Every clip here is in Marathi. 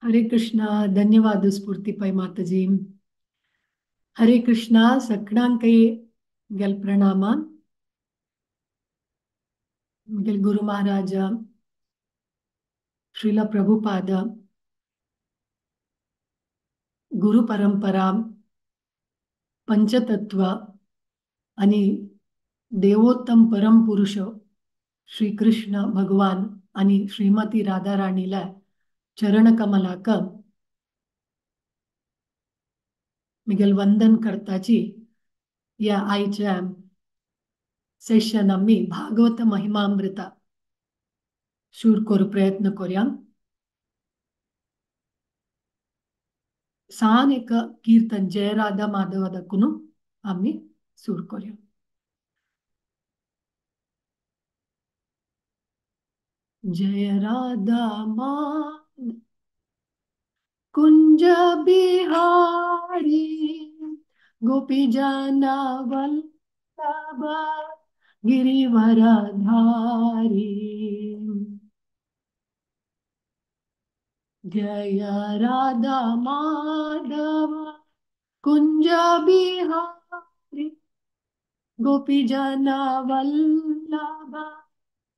हरे कृष्णा. धन्यवाद स्फूर्तिपाई माताजी. हरे कृष्णा सखणांकै ಗೆಲ್ ಪ್ರಣಾಮ. ಗೆಲ್ ಗುರು ಮಹಾರಾಜ ಶ್ರೀಲ ಪ್ರಭುಪಾದ गुरु परंपरा पंचतत्व आणि देवोत्तम परम पुरुष श्री कृष्ण भगवान आणि श्रीमती राधा राणीला चरण कमलाक मिगेल वंदन करताची या आईच्या सेशन आम्ही भागवत महिमामृता शूर करू प्रयत्न करूया. सान एक कीर्तन जय राधा माधवदಕ್ಕೂನು आम्ही सूर करूया. जय राधा माधव कुंज बिहारी गोपी जना वल्लभ गिरिवरधारी. जय राधा माधव कुंज बिहारी गोपी जना वल्लभ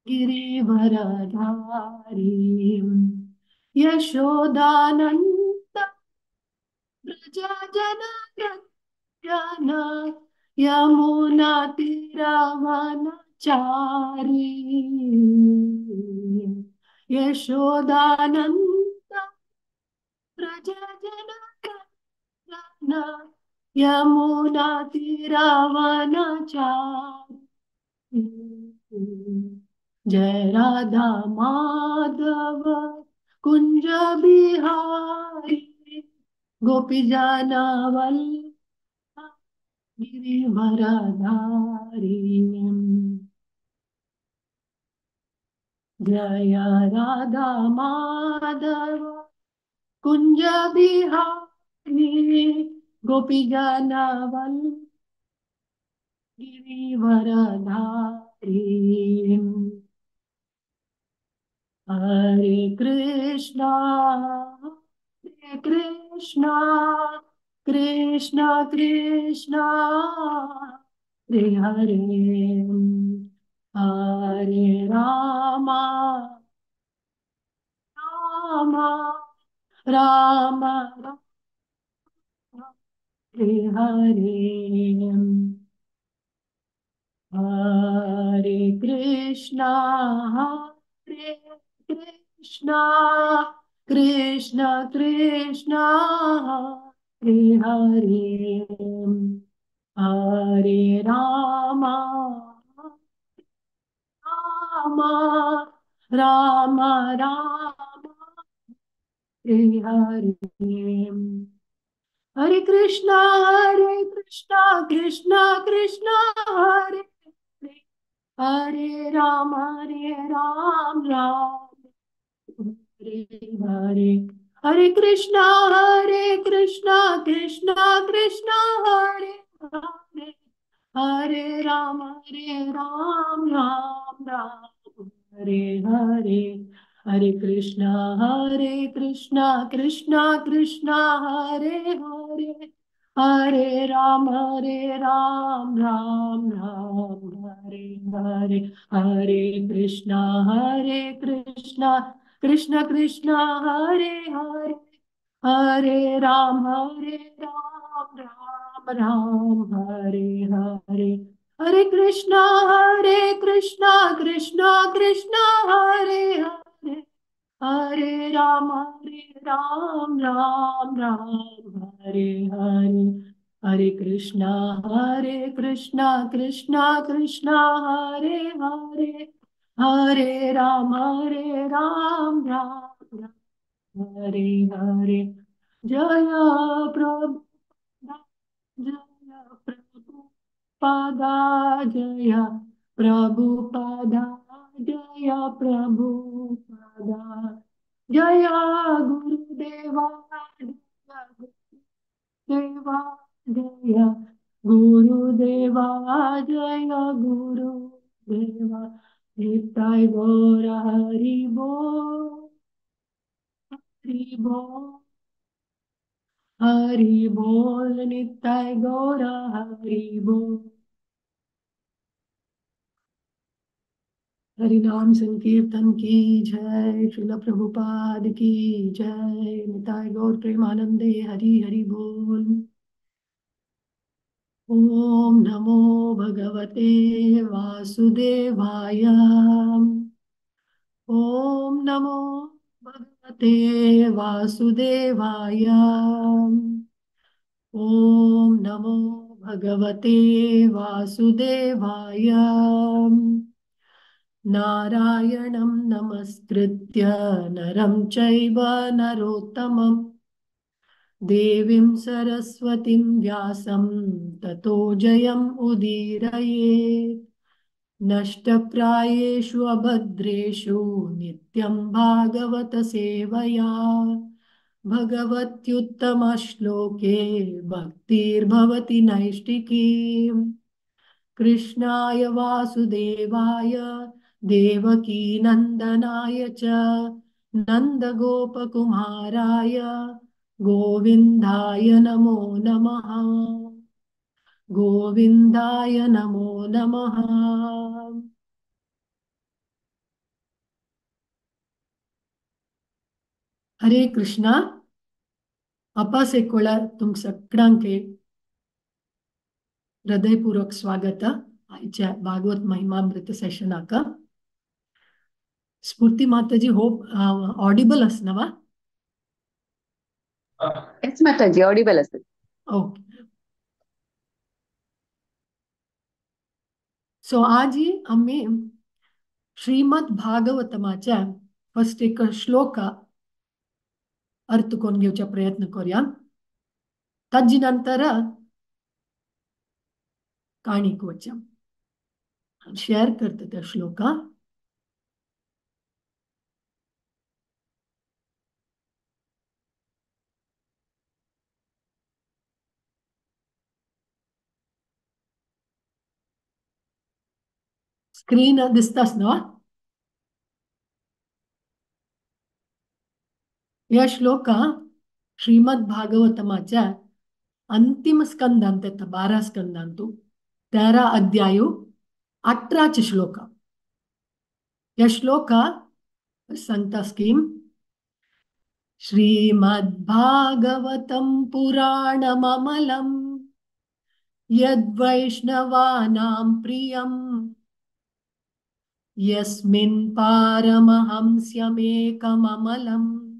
गिरिवरधारी. यशोदानंद ब्रज जन जन यमुना तीरावनचारी. यशोदानंद ब्रज जन जन यमुना तीरावनचारी. जय राधा माधव कुंज बिहारी गोपी जना वल्लभ गिरिवरधारी. जय राधा माधव कुंज बिहारी गोपी जना वल्लभ गिरिवरधारी. हरे कृष्णा कृष्णा कृष्णा कृष्णा हरे हरे. हरे रामा रामा राम राम हरे हरे. हरे कृष्णा कृष्णा कृष्ण कृष्ण हरे हरे. हरे रामा रामा राम राम हरे हरे. हरे कृष्णा कृष्णा कृष्णा हरे हरे. हरे राम राम हरे हरे. हरे कृष्णा कृष्णा कृष्णा हरे हरे. हरे राम राम हरे हरे. हरे कृष्णा कृष्णा कृष्णा हरे हरे. हरे राम राम हरे हरे. हरे कृष्णा कृष्ण कृष्ण हरे हरे. हरे राम राम हरे हरे. हरे कृष्णा कृष्ण कृष्ण हरे हरे. हरे राम राम हरे हरे. हरे कृष्णा कृष्ण कृष्ण हरे हरे. हरे राम राम हरे हरे. जय प्रभु जय प्रभु पादा जय प्रभु पादा जय प्रभु पादा. जय गुरुदेवा देवा जय गुरुदेवा जय गुरुदेवा. निताय गौर हरि बोल बोल हरि बोल निताय गौरा हरि बोल। हरि नाम संकीर्तन की जय। श्रील प्रभुपाद की जय। निताय गौर प्रेमानंदे हरि हरि बोल। ओम नमो भगवते वासुदेवाय। ओम नमो भगवते वासुदेवाय। ओम नमो भगवते वासुदेवाय। नारायणं नमस्कृत्य नरं चैव नरोत्तमं देवीं सरस्वतीं व्यासं ततो जयम् उदीरयेत्। नष्टप्रायेषु अभद्रेषु नित्यं भागवत सेवया भगवत्युत्तमश्लोके भक्तिर्भवति नैष्टिकी। कृष्णाय वासुदेवाय देवकीनन्दनाय च नन्दगोपकुमाराय गोविन्दाय नमो नमः। गोविन्दाय नमो नमः। हरे कृष्णा. अपास एक वेळा तुम सगळ्यांके हृदयपूर्वक स्वागत आजच्या भागवत महिमामृत सेशनाक. स्फूर्ती माताजी होप ऑडिबल असनवा. एस माताजी ऑडिबल असेल. ओके. सो आज ही आम्ही श्रीमद भागवतमाच्या फर्स्ट एक श्लोक अर्थ करून घेवचा प्रयत्न करूया. ताजी नंतर काणीक वचा शेअर करते त्या श्लोका. स्क्रीन दिसतास ना. या श्लोका श्रीमद भागवतमाच्या अंतिम स्कंदांत 12 स्कंदांतू 13 अध्यायु 18 श्लोक. या श्लोका सांगता स्कीम श्रीमद्भागवतं पुराणममलं यद्वैष्णवानां प्रियं यस्मिन् पारमहंस्यमेकममलं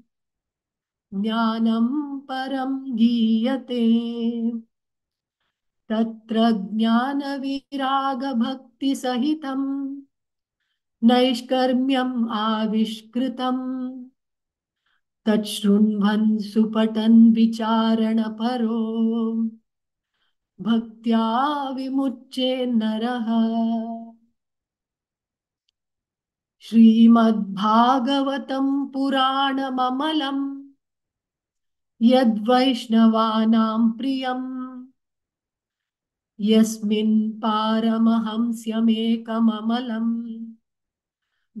ज्ञानं परं गीयते तत्र ज्ञानविरागभक्तिसहितं नैष्कर्म्यम् आविष्कृतम् तच्छृण्वन् सुपठन् विचारणपरो भक्त्या विमुच्ये नरः. श्रीमद्भागवतं पुराणममलं यद्वैष्णवानां प्रियं यस्मिन् पारमहंस्यमेकममलं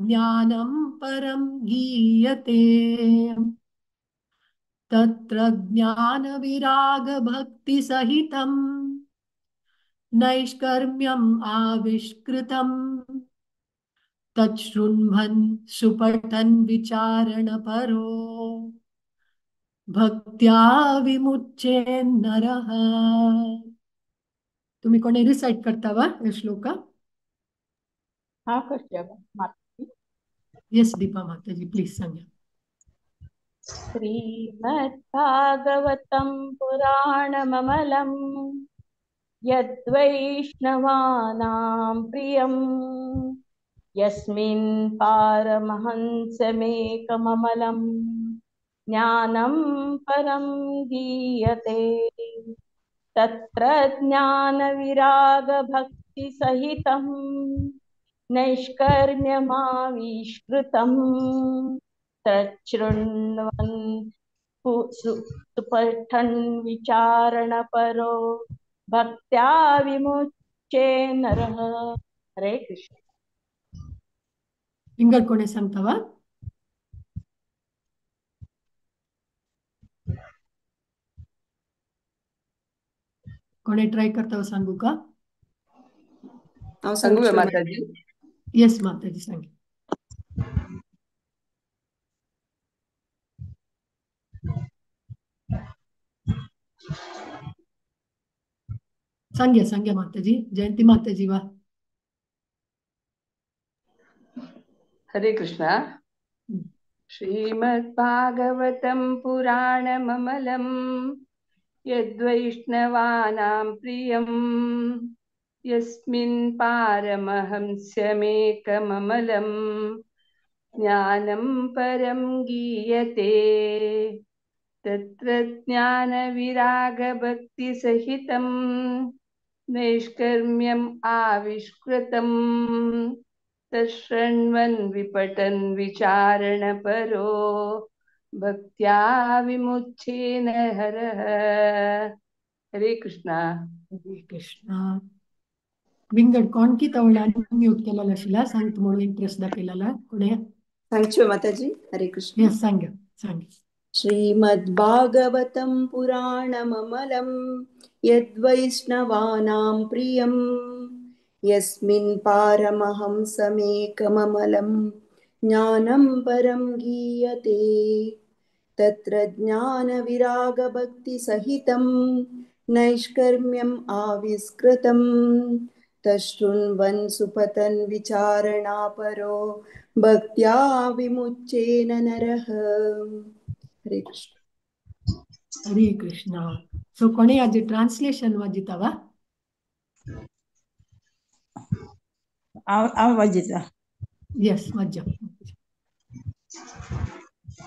ज्ञानं परं गीयते तत्र ज्ञानविरागभक्तिसहितं नैष्कर्म्यम् आविष्कृतम् तच्छृण्वन् सुपठन् विचारणपरो भक्त्या विमुच्ये नरः. तुम्ही कोणी रिसाइट करतावा हे श्लोका? हा करते माताजी. येस दीपा माताजी प्लीज सांगा. श्रीमद्भागवतं पुराणममलं यद्वैष्णवानां प्रियं यस्मिन् पारमहंसमेकममलं ज्ञानं परं गीयते तत्र ज्ञानविरागभक्तिसहितं नैष्कर्म्यमाविष्कृतम् तच्छृण्वन् सुपठन् विचारणपरो भक्त्या विमुच्ये नरः. हरे कृष्ण. इंगर कोणी सांगतावा? कोणी ट्राय करता सांगू का? सांगू का माताजी? येस माताजी सांग. सांग्या माताजी. जयंती माताजी वा. हरे कृष्णा. श्रीमद्भागवतं पुराणममलं यद्वैष्णवानां प्रियं यस्मिन् पारमहंस्यमेकममलं ज्ञानं परं गीयते तत्र ज्ञानविरागभक्तिसहितं नैष्कर्म्यम् आविष्कृतम् तच्छृण्वन् विपठन् विचारणपरो भक्त्या विमुच्येन हरः. हरे कृष्णा. हरे कृष्णा. विंगड कोण की तवळा म्यूट केलेला शिला सांगत म्हणून एक प्रश्न केलेला कोणी सांगचो माताजी. हरे कृष्ण. यस सांग. श्रीमद्भागवतं पुराणममलं यद्वैष्णवानां प्रियं यस्मिन् पारमहंसमेकममलं ज्ञानं परं गीयते तत्र ज्ञानविरागभक्तिसहितं नैष्कर्म्यम् आविष्कृतं तच्छृण्वन् सुपतन् विचारणापरो भक्त्या विमुच्येन नरः. हरे कृष्ण. हरे कृष्णा. सो कोणी आज ट्रान्सलेशन वाजितावा? वाजिता. यस मज्जा.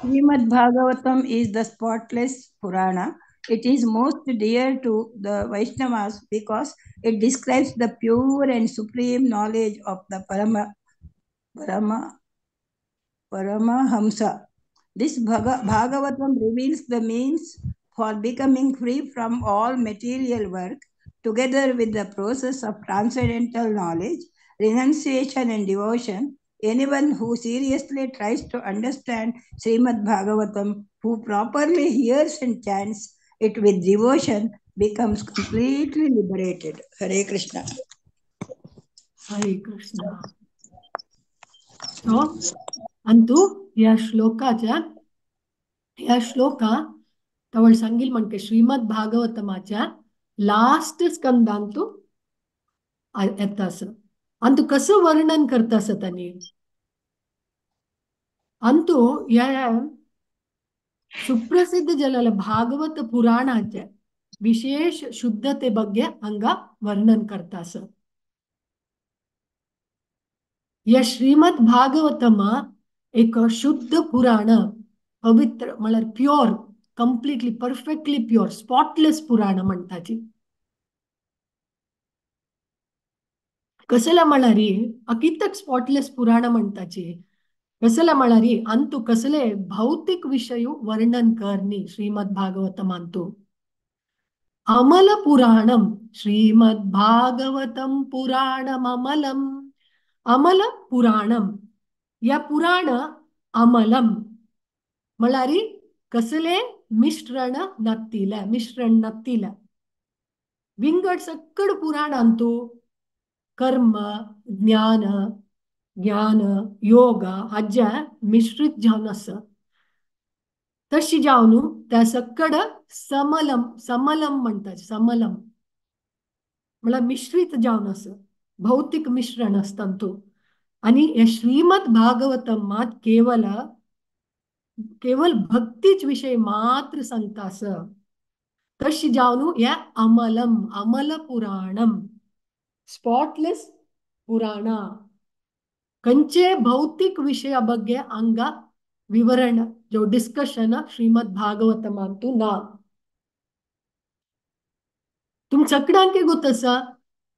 Srimad Bhagavatam is the spotless Purana. It is most dear to the Vaishnavas because it describes the pure and supreme knowledge of the Paramahamsa. This Bhagavatam reveals the means for becoming free from all material work, together with the process of transcendental knowledge, renunciation and devotion. Anyone who seriously tries to understand Srimad Bhagavatam, who properly hears and chants it with devotion, becomes completely liberated. Hare Krishna. हरे कृष्णा. So, अंतु या श्लोका तवळ सांगील म्हणके श्रीमद भागवतमाच्या लास्ट स्कंदांतू येतास. अंतु कसं वर्णन करतास त्यांनी अंतु या सुप्रसिद्ध जलाल भागवत पुराणाच्या विशेष शुद्धते ಬಗ್ಗೆ अंगा वर्णन करतास. या श्रीमद भागवतम एक शुद्ध पुराण पवित्र मतलब pure completely perfectly pure spotless पुराण म्हणताची. कसला म्हणारी अकितक स्पॉटलेस पुराण म्हणताची कसला म्हणारी अंतु कसले भौतिक विषय वर्णन करनी श्रीमद भागवतम अंतु अमल पुराणम श्रीमद भागवतम पुराणम अमल पुराणम या पुराण अमलम म्हणारी कसले मिश्रण नत्तीला विंगड सकड पुराण अंतु कर्म ज्ञान योग हाज्या मिश्रित जावन आसा. तशी जावन त्या सकड समलम म्हणतात. समलम म्हळ्यार मिश्रित जावन आसा भौतिक मिश्रण असता तो. आणि या श्रीमद भागवतम मात केवल भक्तीच विषय मात्र सांगता आसा. तशी जावन या अमल पुराणम स्पॉटलेस पुराण कंचे भौतिक विषय ಬಗ್ಗೆ अंग विवरण जो डिस्कशन श्रीमद भागवतम अंतु ना. तुम सगळ्यांक ಗೊತ್ತसा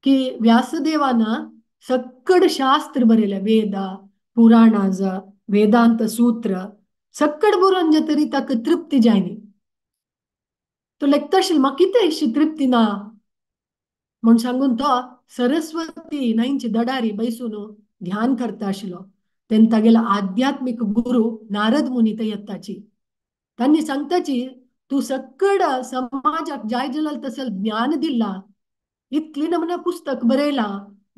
की व्यासदेवान सकड शास्त्र बरेले वेद पुराणाज वेदांत सूत्र सकड बरोवन तरी ताका तृप्ती जायनी. तो लेखता आशिल्लो म्हाका कितें अशी तृप्ती ना म्हण सांगून तो सरस्वती न्हंयची दडारी बैसून ध्यान करता आशिल्लो. तेन्ना तागेलो आध्यात्मिक गुरु नारद मुनी थंय येताची. तांणी सांगताची तू सकड समाजाक जाय जाल्यार तसं ज्ञान दिला इतली नमना पुस्तक बरयला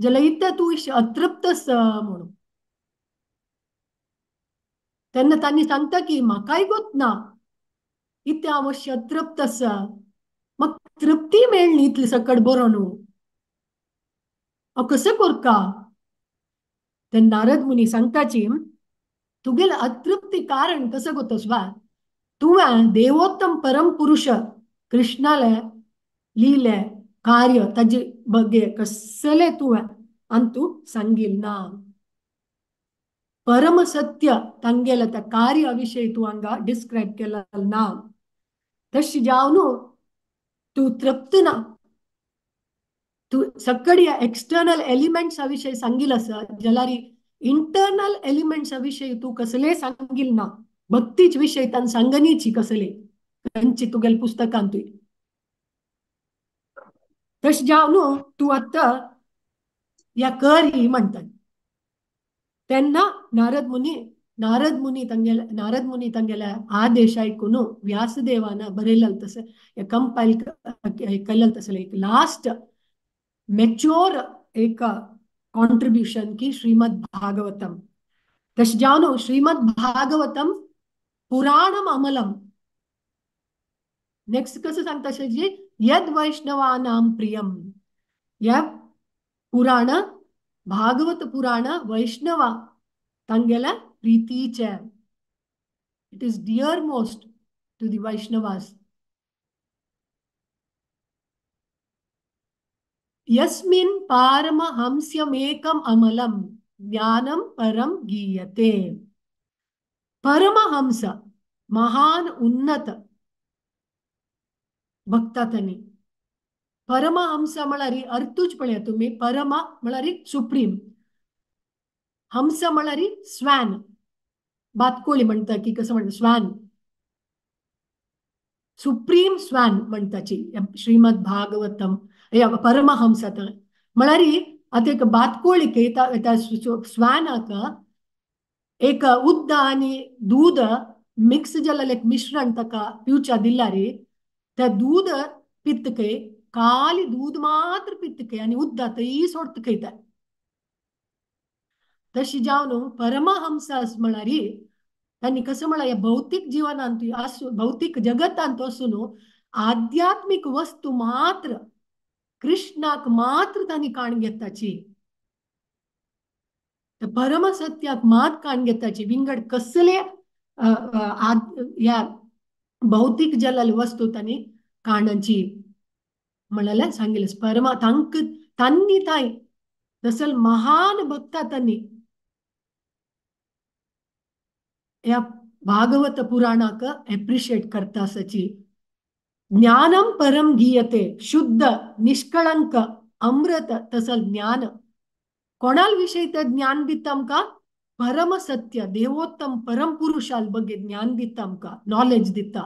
जाल्यार इतल्या तू अतृप्त म्हणून. तेन्ना तांणी सांगता की म्हाकाय गोत ना इतले हांव मातशें अतृप्त आसा, म्हाका तृप्ती मेळ्ळी इतले सकट बरोवन हांव कशें करता. ते नारद मुनी सांगताची तुगेले अतृप्ती कारण कसं गोतस वा तुवें देवोत्तम परम पुरुष कृष्णाले लीले कार्य ताजे बगे कसले तुवें अंतू सांगिल ना. परम सत्य तांगेले त्या कार्या विशयी तू हांगा डिस्क्रायब केला ना. तशी जावन तू तृप्त ना. तू सकड या एक्सटर्नल एलिमेंट्सा विषयी सांगिल आसा जाल्यार इंटरनल एलिमेंट्सा विषयी तू कसले सांगिल ना. भक्तीच विषयी तान सांगनीची कसले तांची तुगेल पुस्तकांत. तश जावन तू आत्ता या कर ही म्हणतात. तेन्ना नारद मुनी तांगेले आदेश ऐकून व्यासदेवान बरयलें तसं कंपायल केलें तसलें एक लास्ट मेच्योर एक कॉन्ट्रीब्यूशन की श्रीमद भागवतम. तश जावन श्रीमद भागवतम पुराणम अमलम. नेक्स्ट कसं सांगता जी यद वैष्णवानां प्रियम. या पुराण भागवत पुराण वैष्णवा तांगेला प्रीतीचे. It is dear most to the Vaishnavas. यस्मिन् पारमहंस्यमेकम् अमलम ज्ञानम परम गीयते. परमहंस महान उन्नत भक्तातनी. परमहंस म्हळ्यार अर्थूच पळया तुम्ही. परम म्हळ्यार सुप्रीम, हंस म्हळ्यार स्वॅन. बातकोळी म्हणता की कसं म्हणता स्वॅन. सुप्रीम स्वॅन म्हणताची श्रीमद भागवतम परमहंसात म्हळ्यार आता एक बातकोळीक स्वॅनाक एक उद्द आणि दूध मिक्स जाल्लें एक मिश्रण ताका पिवच्या दिल्यार ते दूध पितके खाली दूध मात्र पितके आणि उद्द थंय सोडतके. तशी जावन परमहंस म्हळ्यार त्यांनी कसं म्हळ्यार भौतिक जीवनांत भौतिक जगतांत वसून आध्यात्मिक वस्तू मात्र कृष्णाक मात्र त्यांनी काण घेताची. परम सत्याक मात काण घेताची. विंगड कसले या भौतिक जल्लेले वस्तू त्यांनी काणाची म्हणाले सांगितले. परमा तांनी ताई दसल महान भक्ता त्यांनी या भागवत पुराणाक एप्रिशिएट करता आसाची. ज्ञानम परम गीयते. शुद्ध निष्कळंक अमृत तसल ज्ञान कोणाल विषयी ते ज्ञान दिता आमकां. परम सत्य देवोत्तम परम पुरुषाल बगे ज्ञान दिता आमकां, नॉलेज दिता.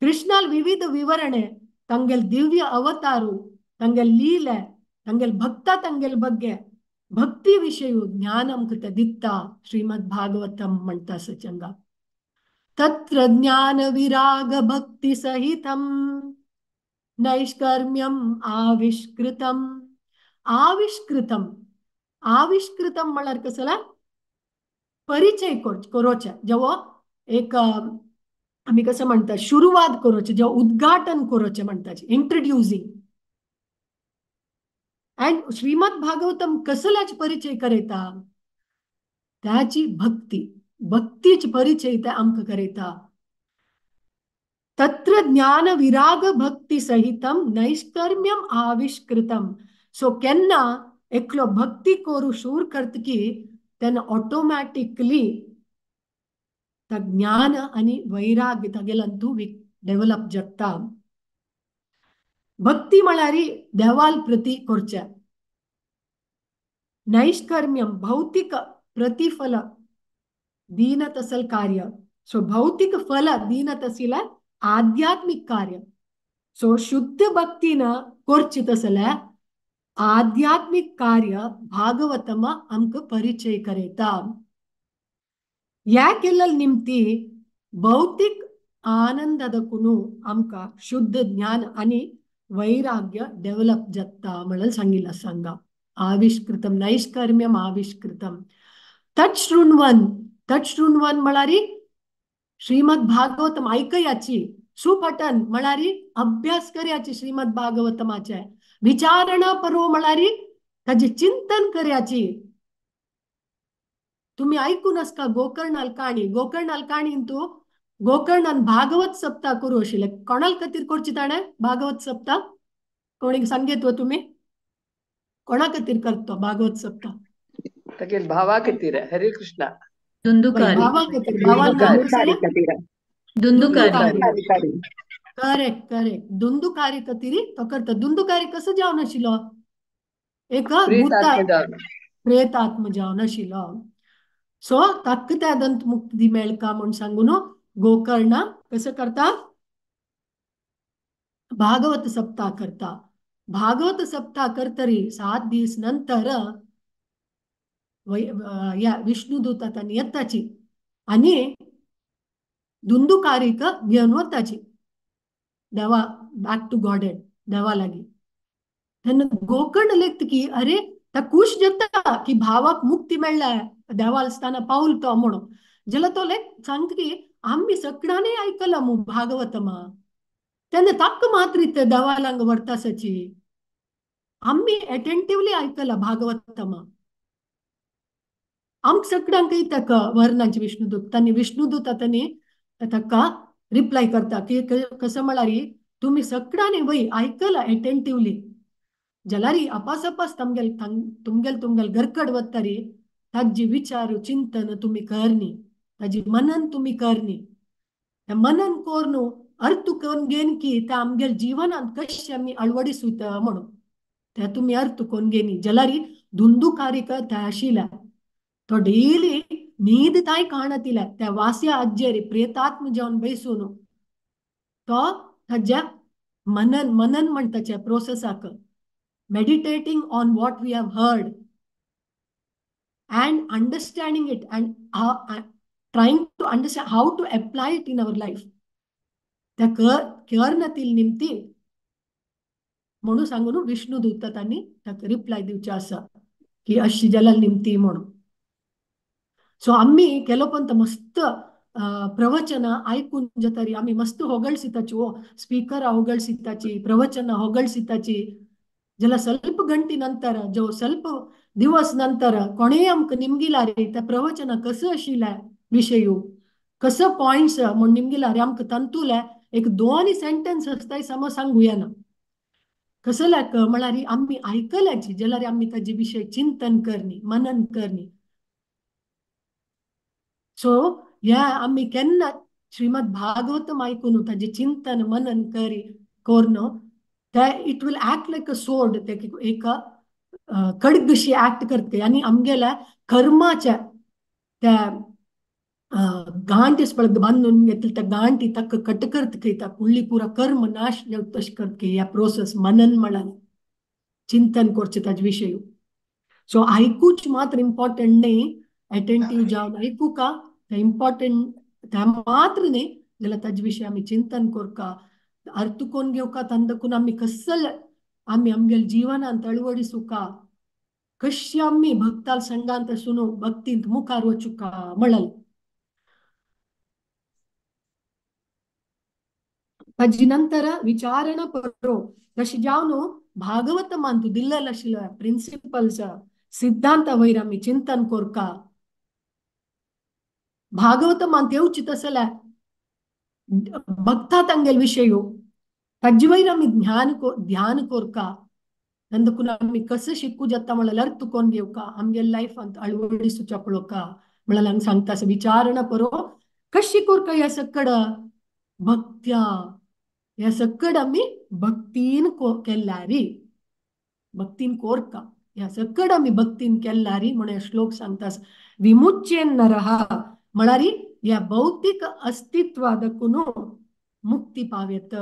कृष्णाल विविध विवरणे तांगेल दिव्य अवतारू तांगेल लीले तांगेल भक्ता तांगेल बगे भक्ती विषयी ज्ञान आमकां ते दिता. श्रीमद भागवतम म्हणटा सचंगा. तत्र ज्ञान विराग भक्ति सहितम नैष्कर्म्यम आविष्कृतम. आविष्कृतम म्हळ्यार कसला परिचय करोचे. जेव्हा एक आम्ही कसं म्हणता सुरुवात करोचे, जेव्हा उद्घाटन करोचे म्हणताचे इंट्रोड्युसिंग. अँड श्रीमद भागवतम कसल्याच परिचय करता त्याची भक्तीच परिचय ते आमकां करता. तत्र ज्ञान विराग भक्ती सहितम नैष्कर्म्यम आविष्कृतम. सो केन्ना एकलो भक्ती करू शूर करतकी तेन्ना ऑटोमॅटिकली त्या ज्ञान आणि वैराग्य तागेलांतू डेव्हलप जाता. भक्ती म्हळ्यार देवाल प्रती करचे. नैष्कर्म्यम भौतिक प्रतिफल दीनत असल कार्य. सो भौतिक फल दीनत असिल आध्यात्मिक कार्य. सो शुद्ध भक्तीन करची तसले आध्यात्मिक कार्य भागवतम आमकां परिचय करता. या केलेल निमती भौतिक आनंदादकुनू आमकां शुद्ध ज्ञान आणि वैराग्य डेव्हलप जाता म्हणून सांगितलं सांगा. आविष्कृतम नैष्कर्म्यम आविष्कृतम तत्शृण्वन म्हळारी श्रीमद भागवतम ऐकयाची, सुपठन म्हळारी अभ्यास करयाची श्रीमद भागवतमाचे, विचारणा परो म्हळारी ताजे चिंतन करयाची. तुम्ही ऐकूनच का गोकर्णाल काणी तू गोकर्णान भागवत सप्ताह करू आशिल्ले. कोणाल खातीर करची ताणे भागवत सप्ताह? कोणी सांगेत तुम्ही कोणा खातीर करतो भागवत सप्ताह? तागे भावा खातीर. हरे कृष्णा. दुंदुकारी. भावा खातीर. भावान नाव कसले? दुंदुकारी. करेक्ट. दुंदुकारी खातीर तो करता. दुंदुकारी कसं जावन आशिल्लो? एक प्रेत आत्म जावन आशिल्लो. सो ताका त्या दंत मुक्ती मेळका म्हण सांगून गोकर्ण कसं करता? भागवत सप्ताह करता. भागवत सप्ताह करतरी 7 दीस नंतर या विष्णुदूत तांणी येताची आणि दुंदुकारीक घेऊन वताची देवा बॅक टू गॉडेड देवा लागी. तेन्ना गोकर्ण लेखत की अरे त्या खुश जाता की भावाक मुक्ती मेळ्ळ्या देवाल असताना पावल तो म्हणून. जाल्यार तो लेख सांगता की आम्ही सगळ्यांनी ऐकलं मू भागवतमा. तेन्ना ताका मात्र ते देवालांग वर्तासाची आम्ही अटेंटिव्हली ऐकलं भागवतमा. आमक सगळ्यांक ताका वर्णांचे विष्णुदूत तांणी विष्णुदूत तांणी ताका रिप्लाय करता की कसं म्हळारी तुम्ही सगळ्यांनी वय ऐकलं अटेंटिव्हली जाल्यार अपासपास तुमगेल घरकड वतारी ताजी विचार चिंतन तुम्ही करनी, ताजी मनन तुम्ही करनी. मनन कोरून अर्थ करून घेन की त्या आमगेल जीवनात कशें आमी अळवडिसूत म्हणून ते तुम्ही अर्थ करून घेनी. जाल्यार दुंदुकारीक त्या आशिल्ल्या तो डेली न्हीद ताई काणतिल्या त्या वास्या अज्जेरी प्रेतात्म जावन बैसून तो ताज्या मनन म्हणटाच्या प्रोसेसाक meditating on what we have heard and understanding it and trying to understand how to apply it in our life. त्या कर्णातील निमती म्हणून सांगून विष्णुदूत तांणी ताका रिप्लाय दिवचे आसा की अशी जलाल निमती म्हणून. सो आम्ही केलो पण मस्त प्रवचन ऐकून जातरी आम्ही मस्त होगळसिताची स्पीकर होगळसिताची प्रवचन होगळसिताची. जाल्यार ಸ್ವಲ್ಪ ಗಂಟೆ ನಂತರ ಸ್ವಲ್ಪ दिवस नंतर कोणेय आमकां निमगिला रे त्या प्रवचन कसं आशिल्लें विशयू कसं पॉइंट्स म्हण निमगिला रे आमकां तंतुले एक 2 सेंटेन्स असताय सम सांगूया ना कसं लायक म्हळ्यार आम्ही ऐकल्याची जाल्यार आम्ही ताजे विशय चिंतन करनी मनन करनी. सो ह्या आम्ही केन्ना श्रीमद भागवतम ऐकून ताजे चिंतन मनन करून इट विल ऍक्ट लायक अ सोड. एक खडगशी ऍक्ट करते आणि आमगेल्या कर्माच्या त्या गांठीस पळय बांधून घेतली त्या गांठी ताका कट करत त्या फुडली पुरा कर्म नाश तशें करत ह्या प्रोसेस मनन म्हणान चिंतन करचे ताजे विशय. सो ऐकूच मात्र इम्पॉर्टंट न्ही, अटेंटिव्ह जावन ऐकू का ते इम्पॉर्टंट त्या मात्र न्ही जाल्यार ताजे विशय आमी चिंतन करका अर्थ कोण घेवका तंदकून आम्ही कसं आम्ही आमगेल जीवनांत अळवडिसूं का कशी आम्ही भक्ताल संगांत सुनू भक्तींत मुखार वचूं का म्हणल. ताजे नंतर विचारणा करो तशी जावन भागवतमान तू दिल्लेलो आशिल्लो प्रिंसिपल्स सिद्धांत वयर आमी चिंतन करका. भागवतमान येवची तसल्या भक्ता तांगेल विशयू ताजे वयर आमी ध्यान करका तंदकून आमी कसं शिकू जाता म्हळ्यार अर्थ कोण घेवका आमगे लायफांत अळवडिसूच्या पळोवका म्हळ्यार हांगा सांगता विचारणा करो कशी करका ह्या सकड भक्त्या ह्या सकड आमी भक्तीन केल्ल्यारी भक्तीन कोरका ह्या सकड आमी भक्तीन केल्ल्यारी म्हणून श्लोक सांगता विमुच्येन नरहा म्हळ्यार ह्या भौतिक अस्तित्वादकून मुक्ती पावेत.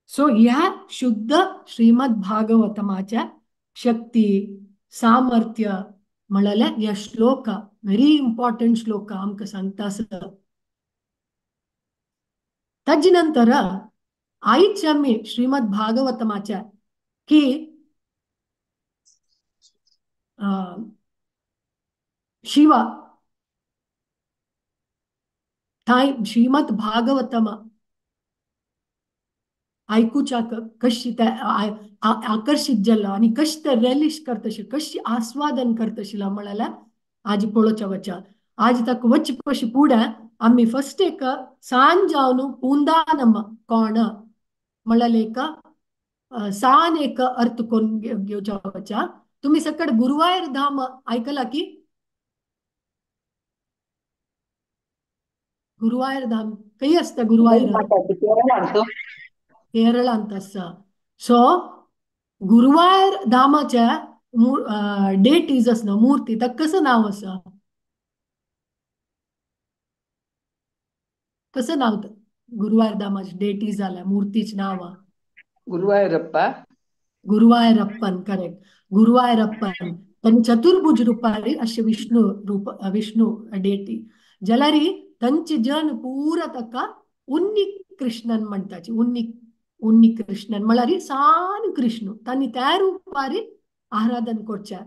सो ह्या शुद्ध श्रीमद भागवतमाच्या शक्ती सामर्थ्य म्हळ्यार ह्या श्लोक व्हेरी इम्पॉर्टंट श्लोक आमकां सांगता. ताजे नंतर आईच आम्ही श्रीमद भागवतमाच्या की शिव थाय श्रीमद भागवतम ऐकूच्या कशी त्या आकर्षित जल्ला आणि कशी त्या रेलिश करतशी कशी आस्वादन करतशिला म्हणाला आज पळोच्या वचा आज तक वच पशी पुढे आम्ही फर्स्ट एक सांज जावन पुंदानम कोण म्हणाले एक सान एक अर्थ कोण घेवच्या वचा तुम्ही सकड गुरुवायर धाम ऐकला की गुरुवायर धाम काही असतं गुरुवायर केरळांत आसा सो गुरुवायर धामाच्या डेट इज असना मूर्ती ताका कसं नाव आसा कसं नाव गुरुवायर धामाचे डेट इज जाल्या मूर्तीचे नाव गुरुवायूरप्पा गुरुवायूरप्पन करेक्ट गुरुवायूरप्पन त्यांनी चतुर्भुज रूपारी असे विष्णू डेटी जलारी त्यांची जन पूरा तका उन्नी कृष्णन म्हणताची उन्नी कृष्णन म्हळ्यार सान कृष्ण त्यांनी त्या रूपारी आराधन करच्या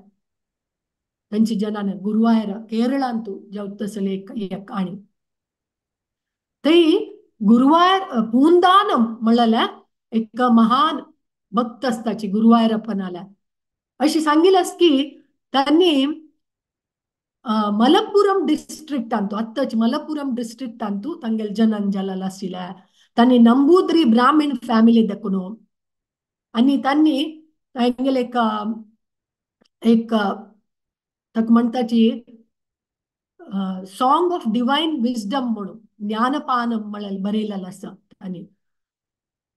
त्यांची जनान गुरुवायर केरळांतू जवतसले एक आणि ते गुरुवायर पूंदानम म्हणल्या एक महान भक्त असताची गुरुवायूरप्पनाला अशी सांगितलंस की त्यांनी मलप्पुरम डिस्ट्रिक्ट आणतो आत्ताच मलप्पुरम डिस्ट्रिक्ट आणतो तांगेल जनन जलाला आशिल्ल्या त्यांनी नंबूद्री ब्राह्मण फॅमिली दखून आणि त्यांनी तांगेल एक तक म्हणताची सॉंग ऑफ डिवाइन विजडम म्हणून ज्ञानपानम म्हळ्यार बरयलेलं आसा आणि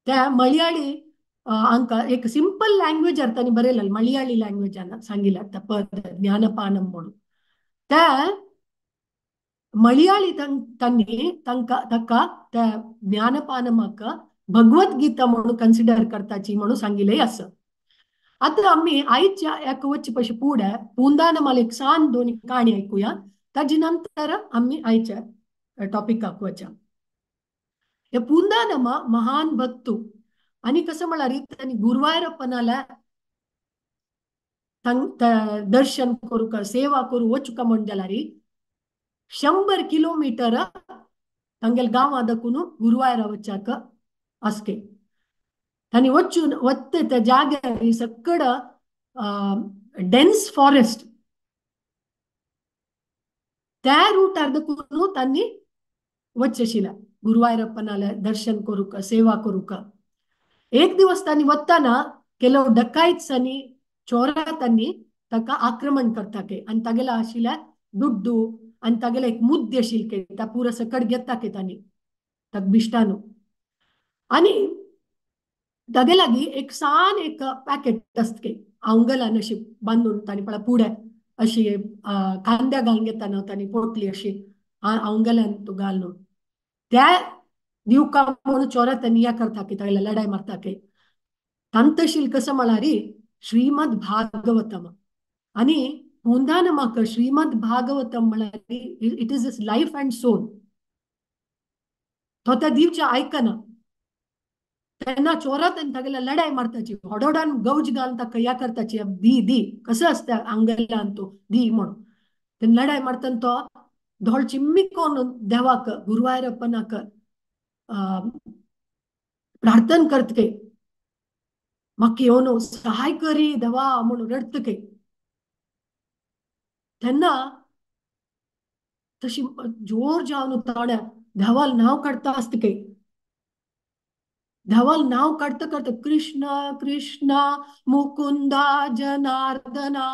त्या मलयाळी हांकां एक सिंपल लँग्वेज त्यांनी बरयलेलं मलयाळी लँग्वेजान सांगिल्लें त्या पद ज्ञानपानम म्हणून त्या मलयाळी त्यांनी ताका त्या ज्ञानपानमाक भगवद्गीता म्हणून कन्सिडर करताची म्हणून सांगिल्लें आसा आता आम्ही आईच्या एक वच पशी पुढे पुंदानमाला एक सान दोन काणी ऐकूया ताजी नंतर आम्ही आईच्या टॉपिकाक वचा हे पुंदानमा महान भक्तू आणि कसं म्हळ्यार त्यांनी गुरुवायूरप्पनाला दर्शन करूक सेवा करू वचुका म्हण जाल्यार 100 किलोमीटर तांगेल गांव दखून गुरुवायूर वचाक असके त्यांनी वचून वत्ते त्या जाग्यार सकड डेन्स फॉरेस्ट त्या रूटार दखून त्यांनी वचशिला गुरुवायूरप्पनाला दर्शन करूक सेवा करूक एक दिवस त्यांनी वत्ताना ಕೆಲವು डकाईट्स आणि चोरा त्यांनी ताका आक्रमण करताके आणि तागेला आशिल्ल्या दुड्डू आणि तागेला एक मुद्दे आशिल्के त्या पुरा सकड घेताके त्यांनी ताक बिष्टानू आणि तागे लागी एक सान एक पॅकेट असते अवंगलान अशी बांधून तांणी पळय पुढे अशी कांद्या घालून घेताना तांणी पोटली अशी अवंगलान तो घालून त्या दिवका म्हणून चोरा त्यांनी या करताके तागेला लढाई मारताके तंतशील कसं म्हळ्यार श्रीमद भागवतम आणि पुंदानमाक श्रीमद भागवतम म्हळ्यार it is is life and soul तो त्या दिवच्या आयकना त्यांना चोरात तागेला लढाई मारताची हडोडान गौज घालून ताका या करताची दी दी कसं असतं अंगलान तो दी म्हणून ते लढाई मारतना तो धोळ चिम्मिकोन देवाक गुरुवायूरप्पनाक प्रार्थना करतके म्हाका येवन सहाय करी देवा म्हणून रडतके तेन्ना तशी जोर जावन ताणे देवाल नाव काढता आसतके देवाल नाव काढता काढता कृष्ण कृष्ण मुकुंदा जनार्दना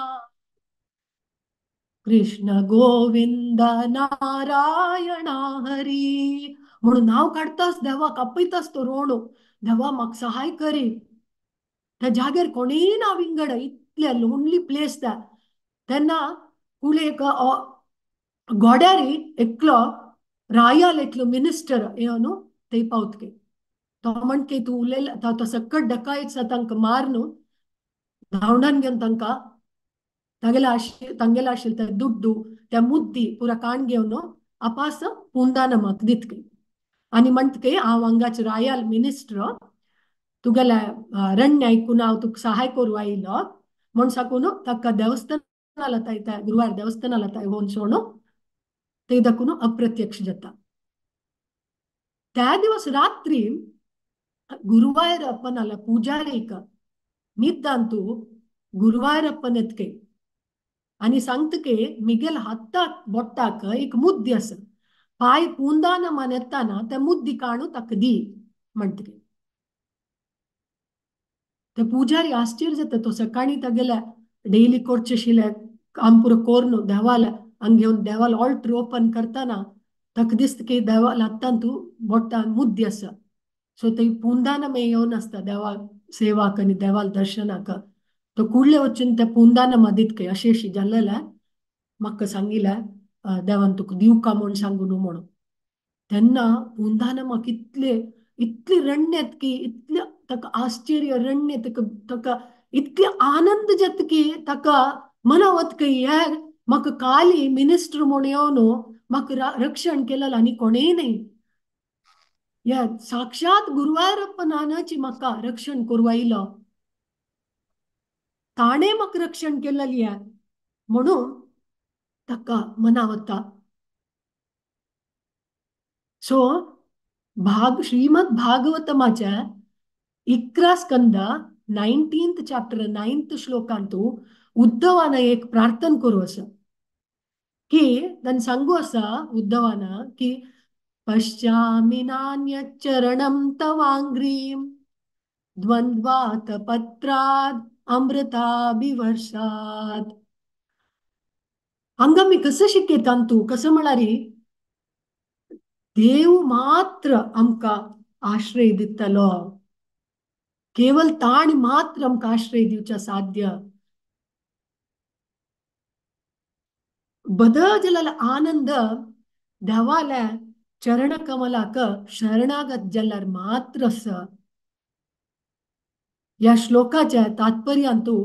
कृष्ण गोविंद नारायणा हरी म्हणून नाव काढताच देवाक आपयताच तो रोवणो देवा म्हाका सहाय करी त्या जाग्यार कोणीय ना विंगड इतले लोनली प्लेस त्या तेन्ना कुळे एक गोड्यारी एकलो रायाल एकलो मिनिस्टर येवन थंय पावतके तो म्हणके तू उलयला तो सकट डकायत तांकां मार न्हू धांवडान घेवन तांकां तांगेला आशिल्ले त्या दुड्डू त्या मुद्दी पुरा काण घेवन आपास पुंदानमाक दितके आणि म्हणतके हांव हांगाचे रायाल मिनिस्टर तुगेले रण्य ऐकून हांव तुका सहाय करूं आयलो म्हण साकून ताका देवस्थानाला ताय गुरुवार देवस्थानाला ताय होऊन सोण ते दाखून अप्रत्यक्ष जाता. त्या दिवस रात्री गुरुवायूरಪ್ಪನಲ್ಲ पूजारीक निद्दांतू गुरुवायूरಪ್ಪन एतके आणि सांगतके मिगेल हाताक बोट्टाक एक मुद्दी आसा पाय पुंदान मन येताना त्या मुद्दी काणू ताका दी म्हणतके. ते पुजारी आश्चर्य जाता. तो सकाळी तागेल्या डेली करचे शिले काम पुरो कोरनु देवाला हंग घेवन देवाला ऑल्टर ओपन करताना ताका दिसता की देवाला हातान तू बोट्टान मुद्दी आसा. सो ते पुंदान मे येवन आसता देवा सेवाक आनी देवाल दर्शनाक. तो कुडले वचून त्या पुंदान मदीत अशें जाल्लेले म्हाका सांगिल्ले देवान तुका दिवका म्हूण सांगू न्हू म्हणून. तेन्ना पुंदान म्हाका इतली रण्यत की इतले ताका आश्चर्य रण्य ताका इतले आनंद जाता की ताका मनावत की हे म्हाका काली मिनिस्टर म्हूण येवन म्हाका रक्षण केलें आनी कोणेय नाही. या साक्षात गुरुवायूरಪ್ಪನಾची म्हाका रक्षण करूं आयलो. ताणे म्हाका रक्षण केलेली आहे म्हणून ताका मनावता. सो श्रीमद भागवतमाच्या 11 स्कंद 19th चॅप्टर 9th श्लोकांतू उद्धवान एक प्रार्थना करू असा की ताणें सांगू असा उद्धवान की पश्यामि नान्यच्चरणं तवांग्रीं द्वंद्वात पत्राद अमृताभिवर्षात. हांगा मी कसं शिकयतां तू कसं म्हळ्यार देव मात्र आमकां आश्रय दितलो. केवल ताण मात्र आमकां आश्रय दिवचा साध्य. बदल जाल्लो आनंद देवाल्या चरण कमलाक शरणागत जाल्यार मात्र आसा. या श्लोकाच्या तात्पर्यांतू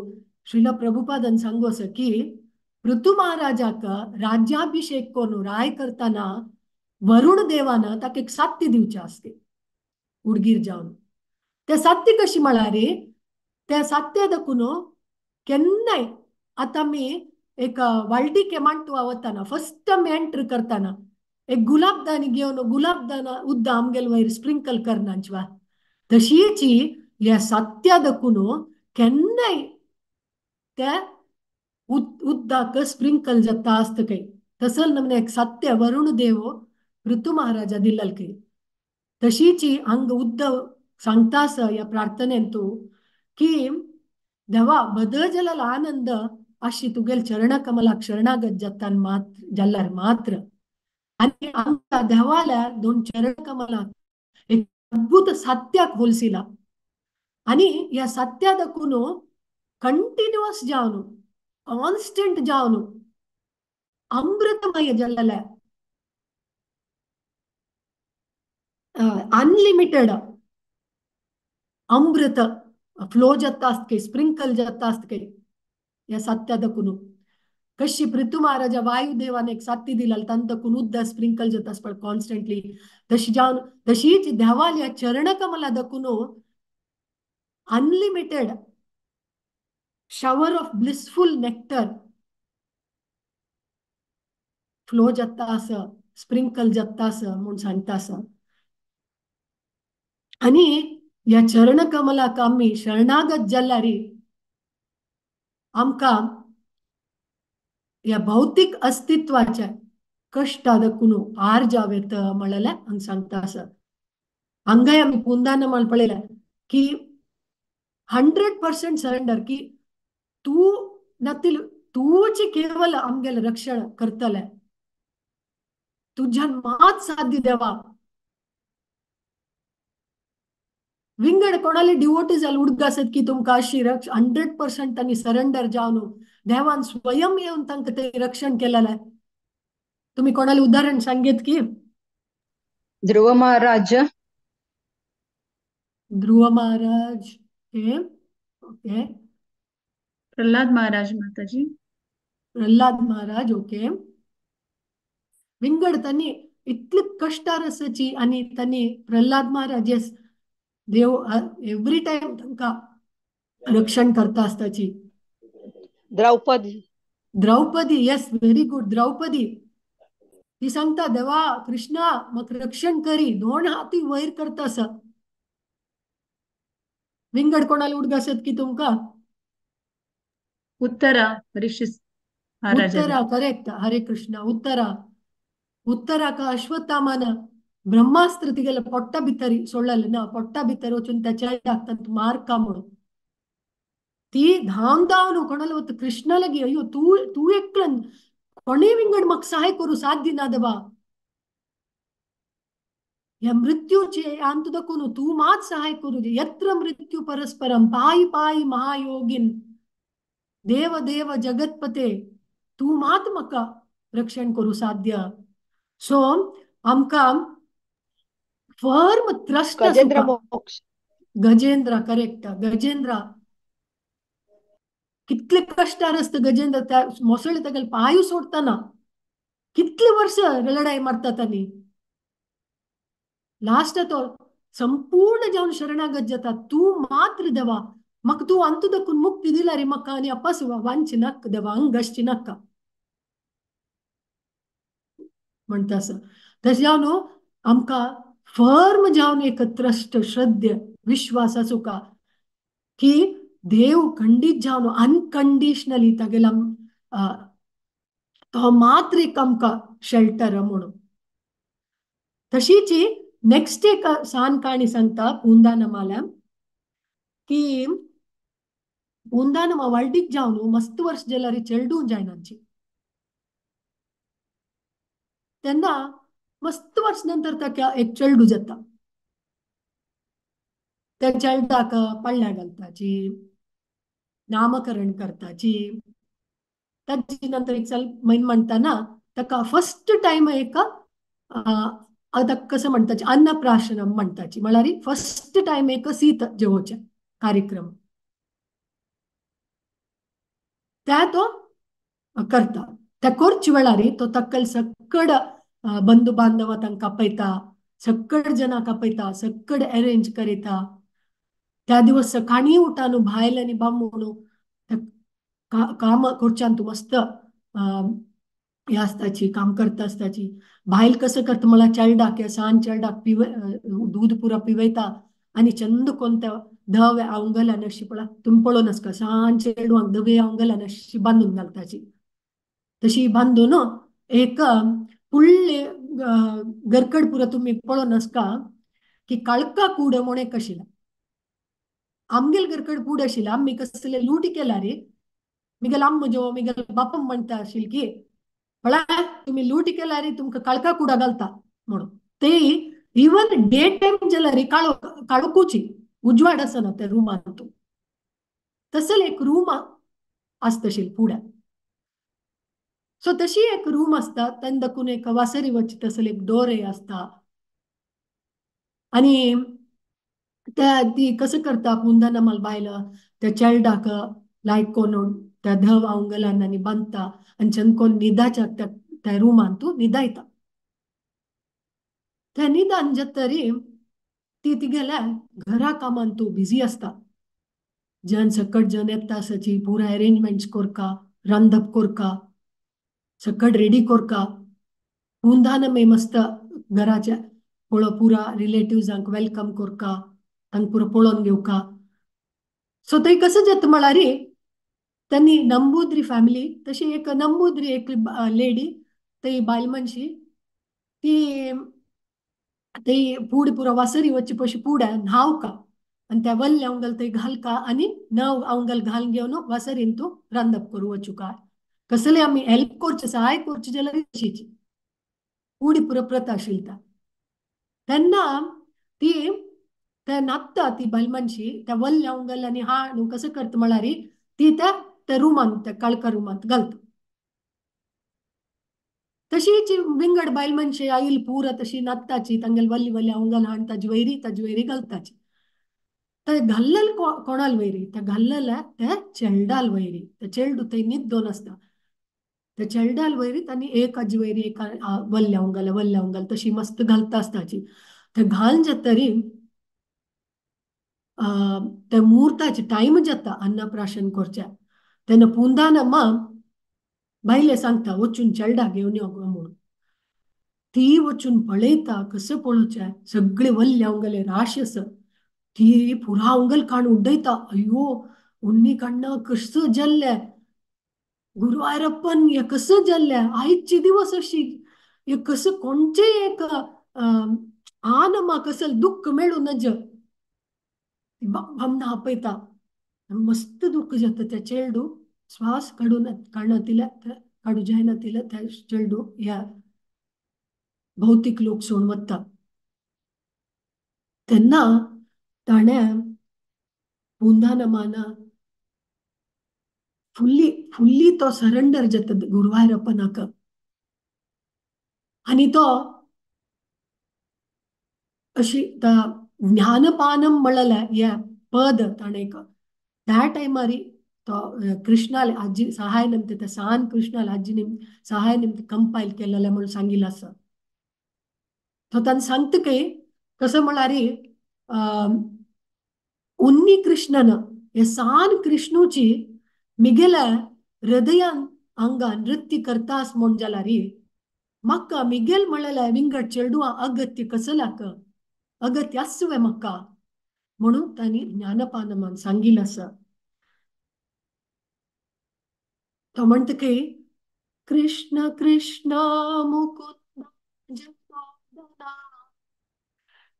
श्रील प्रभुपादन सांगू असं की पृथु महाराजाक राज्याभिषेक करून राय करताना वरुण देवान ताका एक सात्य दिवचे असते उडगीर जावन. ते सात्य कशी म्हळ्यार त्या सात्य दाखून केन्नाय आता मी एक वालडी केमांटू वताना फर्स्ट आमी एंटर करताना एक गुलाबदानी घेवन गुलाबदान उद्द आमगेल वयर स्प्रिंकल करनांचवा तशीची या सत्य दाखून केन्नाय त्या उद्दाक स्प्रिंकल जाता आसता काही. तसल नमने एक सत्य वरुण देव ऋतु महाराजा दिल्लल काही. तशीची हंग उद्धव सांगता आसा या प्रार्थनेंतू की देवा बदल जाल्लो आनंद अशी तुगेल चरण कमलाक शरणागत जाल्यार मात्र. आणि आमकां देवाल्या दोन चरण कमलाक एक अद्भुत सत्याक होलसिला आणि या सत्या दाखून कंटिन्युअस जावन कॉन्स्टंट जावन अमृतमय जाल्लेले अनलिमिटेड अमृत फ्लो जाता आसता काही स्प्रिंकल जाता आसता काही या सत्या दाखून. कशी पृथु महाराजा वायुदेवान एक साथी दिला तान दाखून उद्दा स्प्रिंकल जाता आसता कॉन्स्टंटली तशी जावन तशीच देवाल या चरण कमला दाखून unlimited shower of blissful nectar flow जाता आसा स्प्रिंकल जाता आसा म्हूण सांगता आसा. आणि या चरण कमलाक आमी शरणागत जाल्यार आमकां या भौतिक अस्तित्वाच्या कष्टा दाखून आर जावेत म्हळ्यार हांगा सांगता आसा. हांगाय आमी पुंदान म्हण पळयलें की 100% सरेंडर की तू नातील तूच केवल आमगेल रक्षण करतले. तुझ्यान मात साध्य देवा. विंगड कोणाले डिवोटी जाल उडग आसत की तुमकां अशी 100% तांणी सरेंडर जावन देवान स्वयं येवन तांकां ते रक्षण केलेले. तुम्ही कोणाले उदाहरण सांगेत की ध्रुव महाराज ध्रुव महाराज ओके प्रल्हाद महाराज माताजी प्रल्हाद महाराज ओके विंगड त्यांनी इतली कष्टार असाची आणि त्यांनी प्रल्हाद महाराज देव एवरी टाइम तांकां रक्षण करता आसताची. Draupadi. Draupadi, yes, very good. Draupadi ती सांगता देवा कृष्णा म्हाका रक्षण करी, 2 हाती वयर करता आसा. विंगड कोणाला उडगासत की तुमका? उत्तरा परीक्षित महाराजा. उत्तरा, करेक्ट. हरे कृष्णा. उत्तरा का अश्वत्थामान ब्रह्मास्त्र तिगेला पोट्टा भितरी सोडलेलं ना, पोट्टा भितर वचून त्याच्या हातांत मारका म्हणून ती धांवन धांवन कोणाला होतं कृष्णाला गी, अय्यो तू तू एकलं कोणी विंगड म्हाका सहाय करू साथ दिना देवा. या मृत्यूचे अंत दखून तू मात सहाय करू दे. यत्र मृत्यू परस्परम पायी पायी महायोगिन देव देव जगतपते तू मात म्हाका रक्षण करू साध्य. सो आमकां फर्म ट्रस्ट गजेंद्र मोक्ष. गजेंद्र, करेक्ट. गजेंद्र कितले कष्टार असतं गजेंद्र. त्या मोसळे तेगेले पायू सोडताना कितले वर्ष लढाई मारतात आणि लास्ट तो संपूर्ण जाऊन शरणागत जातात. तू मात्र देवा मग तू अंत दखून मुक्ती दिला रे म्हाका आणि अपास वांची नक्क देवा अंगश्ची नक्का म्हणता असं. तशें जावन आमकां फर्म जावन एक ट्रस्ट, श्रद्धे, विश्वास आसूं का की देव खंडीत जावन अनकंडिशनली तागेला तो मात्र एक आमकां शेल्टर म्हणून. तशीच नेक्स्ट एक सान काणी सांगता पूंदानमाल्या की पूंदानमा वर्ल्डीक जावन मस्त वर्ष जाल्यार चेडू जायनाची. तेन्ना मस्त वर्ष नंतर ताका एक चेडू जाता. त्या चेडूक पळ्या घालताची, नामकरण करताची. ताची नंतर एक साल म्हणटाना ताका फर्स्ट टाइम एक कसं म्हणताचे अन्नप्राशनम म्हणताची, म्हळ्यार फर्स्ट टाइम एक सीत जेवोचे कार्यक्रम त्या तो करता. त्या करचे वेळार तो तक्कल सक्कड बंधू बांधव तांकां आपयता, सक्कड जनाक आपयता, सक्कड अरेंज करिता. त्या दिवस सकाळी उठान भायल आनी बामूण काम करच्यान तू मस्त हे आसताची, काम करता आसताची. भायल कसं करता म्हळ्यार चेडूक सांज चेडूक दूध पुरा पिवयता आणि चंद कोणत्या धवे अवंगल्यान अशी पळय तुम्ही पळोवन आसका सांज चेडवांक धवे अवंगल्यान अशी बांदून घालताची. तशी बांदून एक फुडले गरकड पुरा तुम्ही पळोवन आसका की काळका कूड म्हण एक आशिल्ला. आमगेल गरकड कूड आशिल्ला. आमी कसले लुटी केला रे मिगेल आम्म जो मिगेल बापम म्हणटा आशिल की पळय तुम्ही लुटी केला रे तुमकां काळका कुडा घालता म्हणून. ते इवन डे टाइम जाल्यार काळोखूची उजवाड आसना त्या रुमांत. तसले एक रूम आसतशील फुड्यान. सो तशी एक रूम आसता तेन्ना दाखून एक वासरी वच तसले एक डोरे आसता. आणि त्या ती कसं करता पुंदानमाल बायल त्या चेडूक लायक कोण त्या धव अवंगलान आनी बांदता आनी चंदकोन न्हिदाच्या त्या रुमान तू न्हिदायता. त्या न्हिदान जातरी ती तिगेल्या घरा कामान तू बिझी आसता. जन सकट जन येता आसाची पुरा अरेंजमेंट्स कोरका, रांदप कोरका, सकट रेडी कोरका. पुंदानमे मस्त घराच्या पळो पुरा रिलेटिव्जांक वेलकम कोरका, तांकां पुरो पळोवन घेवका. सो थंय कसं जाता म्हळ्यार त्यांनी नंबूद्री फॅमिली तशी एक नंबूद्री एक लेडी ती बायल मनशी ती ती फूड पुरो वासरी वच्चे पयशे फुड्या न्हावका आणि त्या वल्ले अवंगल थंय घालका आणि नव अवंगल घालून घेवन वासरीन तू रांदप करू वचूका. कसले आमी हेल्प करचे सहाय करचे जाल्यार तशीची फुडी पुरो प्रथा आशिल्ली. तेन्ना ती त्या नाचता ती बायल मनशी त्या वल्ले अवंगल आनी हाड कसं करता म्हळ्यार ती त्या रुमांत त्या काळका रुमांत घालता. तशीच विंगड बायल मनशी आईल पुरा तशी नाचताची तांगेल वल्ली वल्ली अवंगल हाड ताजे वयरी घालताची. ते घाल्लेल कोणाल वयरी त्या घाल्लेल्या त्या चेडूल वयरी. त्या चेडू थंय न्हिदोन आसता. त्या चेडूल वयरी तांणी एक हाजे वयरी एक वल्ले अवंगल तशी मस्त घालता आसताची. ते घालन जातरी त्या मुहूर्ताचे टाइम जाता अन्नप्राशन करच्या तेन्ना पुंदानम्मा बायले सांगता वचून चेडा घेवन यो गो म्हणून. ती वचून पळयता कसं पळोवचें सगळे वल्ले अवंगले राशस ती पुरा अवंगल काण उड्डयता अयो उन्नी कण्ण कसं जल्ले गुरुवायरप्पन हे कसं जल्ले आयचे दिवस अशी हे कसं कोणचे एक आनमा कसं दुःख मेळू नज भामना आपयता मस्त दुःख जाता त्या चेडू श्वास काढून काढणं काढू जायना तिला त्या चेडू या भौतिक लोक सोडून वता तेन्ना ताणें पुंदानमाना फुल्ली तो सरेंडर जाता गुरुवायरप्पनाक आणि तो अशी ज्ञानपानम म्हणलें हे पद ताणें त्या टायमार तो कृष्णाल आजी सहाय निमते त्या सान कृष्णाल आजीने सहाय निमते कंपायल केलेलें म्हणून सांगिल्लें आसा. तो ताणें सांगता की कसं म्हळ्यार उन्नी कृष्णन हे सान कृष्णूची मिगेल्या हृदयान अंगान नृत्य करतास म्हण जाल्यार म्हाका मिगेल म्हणलेलें विंगड चेडूआ अगत्य कसलाक अगत्य आसुवें म्हाका म्हणून तांणी ज्ञानपानमान सांगिल्लें आसा. तो म्हणटा की कृष्ण कृष्ण मुकुंद जनार्दना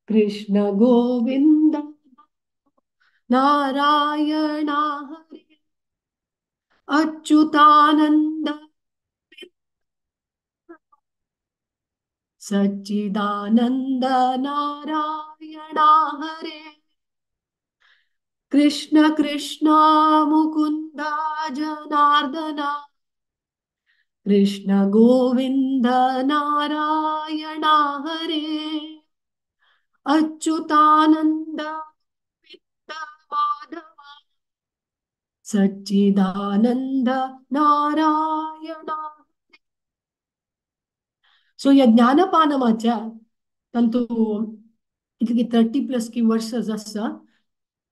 कृष्ण गोविंद नारायण हरे अच्युतानंद सच्चिदानंद नारायण हरे कृष्ण कृष्ण मुकुंद जनार्दना कृष्ण गोविंद नारायण हरे अच्युतानंद माधव सच्चिदानंद नारायण. सो या ज्ञानपानमाच्या तंतु इतकी 30+ की वर्षस आसा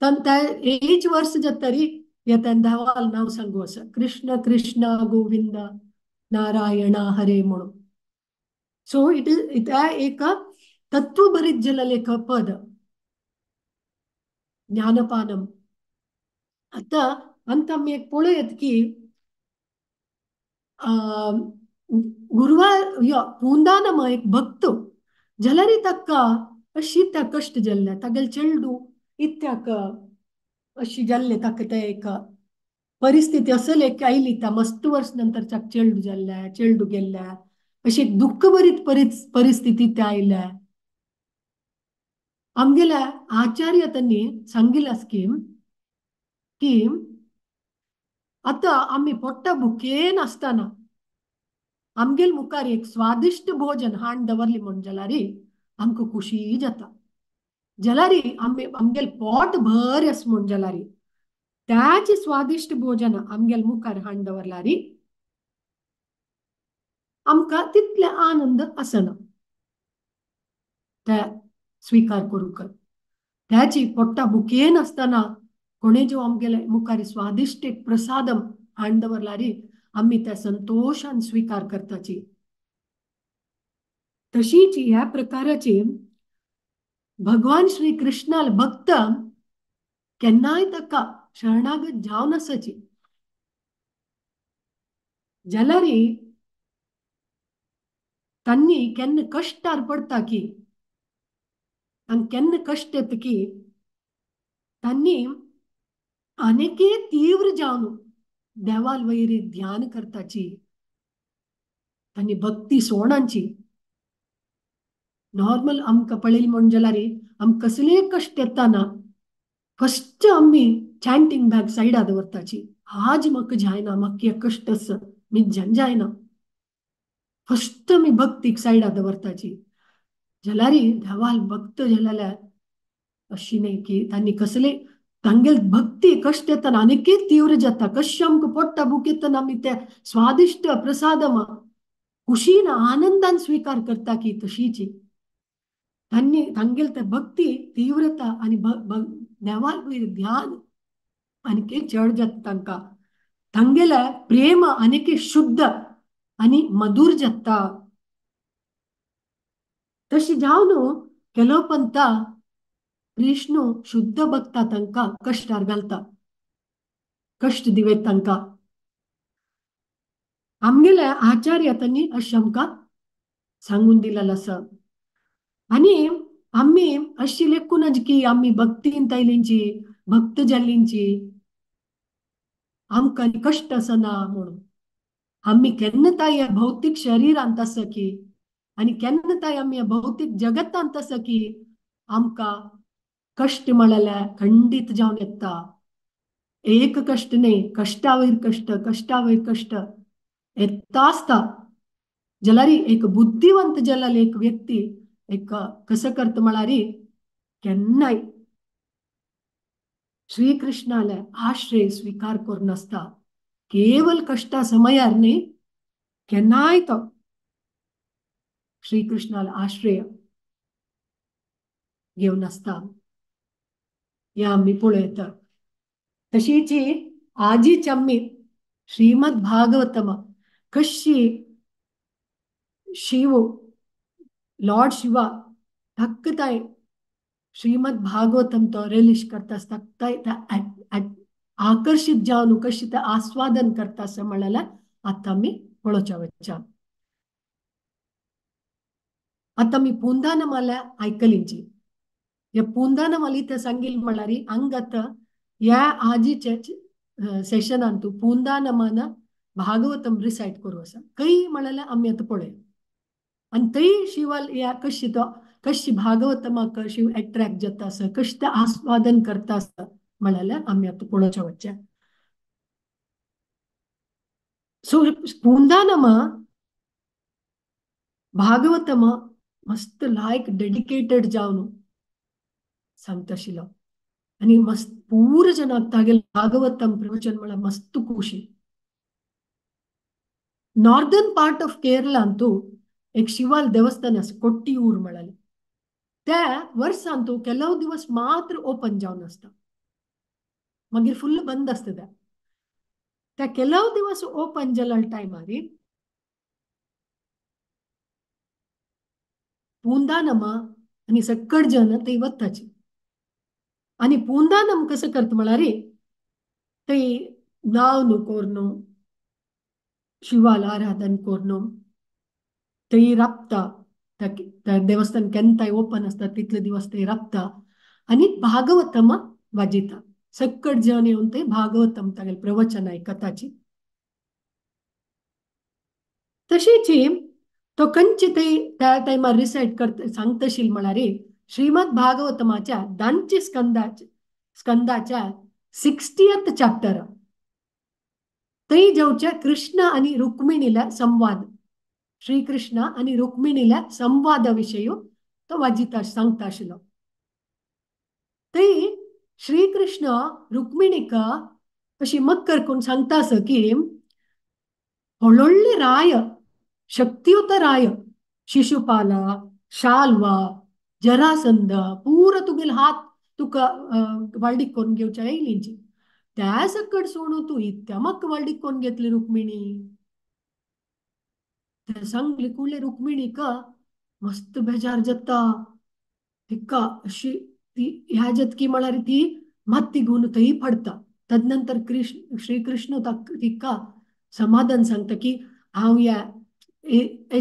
त्या एज वर्ष जातरी येतान देवाल नाव सांगू आसा कृष्ण कृष्ण गोविंद नारायण हरे म्हणून. सो इट एक तत्व भरीत जलेलें पद ज्ञानपानम. आता अंत आमी एक पळयत की गुरुवार पुंदानम एक भक्त जाल्यार ताका अशी त्या कश्ट जाल्ले तागेले चेडू इत्याक अशी जाल्ले ताका ते एक परिस्थिती असल एक आयली त्या मस्त वर्ष नंतर चेडू जाल्ले चेडू गेल्ले अशी एक दुःख भरीत परिस्थिती त्या आयल्या. आमगेल्या आचार्य त्यांनी सांगिल्लें स्कीम की आता आम्ही पोट्टा भुकेन आसतना आमगेल मुखार एक स्वादिष्ट भोजन हाण दवरली म्हण जाल्यार आमकां खुशी जाता जाल्यार आमगेल पोट भर आस म्हण जाल्यार त्याच स्वादिष्ट भोजन आमगेल मुखार हाण दवरल्यार आमकां तितले आनंद आसना ते स्वीकार करूंक. त्याची पोट्टा भुकेन आसतना कोणे जो आमगेले मुखार स्वादिष्ट एक प्रसादम हाण दवरल्यार आम्ही त्या संतोषान स्वीकार करताची. तशीच ह्या प्रकाराची भगवान श्री कृष्णाल भक्त केन्नाय ताका शरणागत जावन आसाची जाल्यार तांणी केन्ना कश्टार पडता की आनी केन्ना कश्ट येता की तांणी आनेके तीव्र जावन देवाल वैरी ध्यान करताची तांणी भक्ती सोडांची. नॉर्मल आमकां पळयली म्हण जाल्यार आमकां कसले कश्ट येताना फस्ट आमी चॅन्टिंग बॅग सायडा दवरताची आज म्हाका जायना म्हाका हे कश्ट आसा मिज्यान जायना फस्ट आमी भक्तीक सायडा दवरताची. जाल्यार देवाल भक्त जाल्यार अशी न्ही की तांणी कसले तांगेल भक्ती कश्ट येताना आनीकय तीव्र जाता कशें आमकां पोट्टा भूक येताना आमी ते स्वादिष्ट प्रसादम खुशीन आनंदान स्वीकार करता की तशीची त्यांनी तांगेल ते भक्ती तीव्रता आणि देवाल वयर ध्यान आनी चड जाता तांकां तांगेले प्रेम आनी शुद्ध आनी मधुर जाता तशी जावन केलो पंता कृष्ण शुद्ध भक्ता तांकां कश्टार घालता कष्ट दिवेत तांकां आमगेले आचार्य त्यांनी अशें आमकां सांगून दिलेलें आसा आनी आमी अशी लेखूनच की आमी भक्तीन तैलींची भक्त जाल्लींची आमकां कष्ट असना म्हणून आमी केन्ना ह्या भौतीक शरिरांत आसा की आनी केन्ना आमी भौतीक जगतांत आसा की आमकां कष्ट म्हळ्यार खंडीत जावन येता एक कष्ट न्ही कष्टा वयर कष्ट येता आसता जाल्यार एक बुद्धिवंत जाल्यार एक व्यक्ती एक कसं करता म्हळ्यार केन्नाय श्रीकृष्णाले आश्रय स्वीकार करून आसता केवल कष्टा समयार न्ही केन्नाय तो श्रीकृष्णाला आश्रय घेवन आसता हे आमी पळयता तशीच आजीच आमी श्रीमद भागवतम कशी शिव लॉर्ड शिवा हक्कताय श्रीमद भागवतम तो रिलीज करता आसता आकर्षित जावन कशी ते आस्वादन करता असं म्हणाला आता मी पळोवच्या वच्चा आता मी पुंदानमाला आयकलींची या पुंदानमाली ते सांगिल म्हळ्यार हंगत या आजीचे सेशनान तू पुंदानमान भागवतम रिसायट करू असा काही म्हणाला आम्ही आता पळय आणि थंय शिवाल या कशी भागवतमाक शिव अट्रॅक्ट जाता असं कशी ते आस्वादन करता असं म्हणाल्या आम्ही आता पळोवच्या वच्चा सो पुंदानमा भागवतम मस्त लायक डेडिकेटेड जावन सांगता आशिल्लो आणि मस्त पूर जनाक तागेल भागवतम प्रवचन म्हळ्यार मस्त खुशी नॉर्दर्न पार्ट ऑफ केरळान तू एक शिवाल देवस्थान आसा कोट्टियूर म्हळ्यार त्या वर्सान तू केलो दिवस मात्र ओपन जावन आसता मागीर फुल्ल बंद आसता त्या केलो दिवस ओपन जाल्या टायमार पुंदानमा आणि सक्कड जन थंय वताची आणि पुंदानम कसं करता म्हळ्यार थंय नाव न्हू कोरून शिवाल आराधन करून थंय राबता त्या देवस्थान केन्नाय ओपन आसता तितले दिवस थंय राबता आनी भागवतम वाजयता सक्कड जन येवन थंय भागवतम तागेलें प्रवचन आयकताची तशीच तो खंयची थंय त्या टायमार रिसायट करता सांगता आशिल्लो म्हळ्यार श्रीमद भागवतमाच्या दांचे स्कंदाच्या 60th चॅप्टर थंय जेवचे कृष्ण आणि रुक्मिणीला संवाद श्रीकृष्ण आणि रुक्मिणीला संवाद विषयी तो वाजिता सांगता आशिल्लो थंय श्रीकृष्ण रुक्मिणीक अशी मक्कर करून सांगता आस की व्हडले राय शक्तियुत राय शिशुपाला शाल्वा जरासंध पूर तुगेल हात तुका वाळडीक करून घेवच्या येयलींची त्या सकट सोडून तू इतक्या म्हाका वाळडीक करून घेतली रुक्मिणी ते सांगली कुळले रुक्मिणीक मस्त बेजार जाता तिका अशी ती ह्या जतकी म्हळ्यार ती माती घेवन थंय पडता तदनंतर श्रीकृष्ण तिका समाधान सांगता की हांव या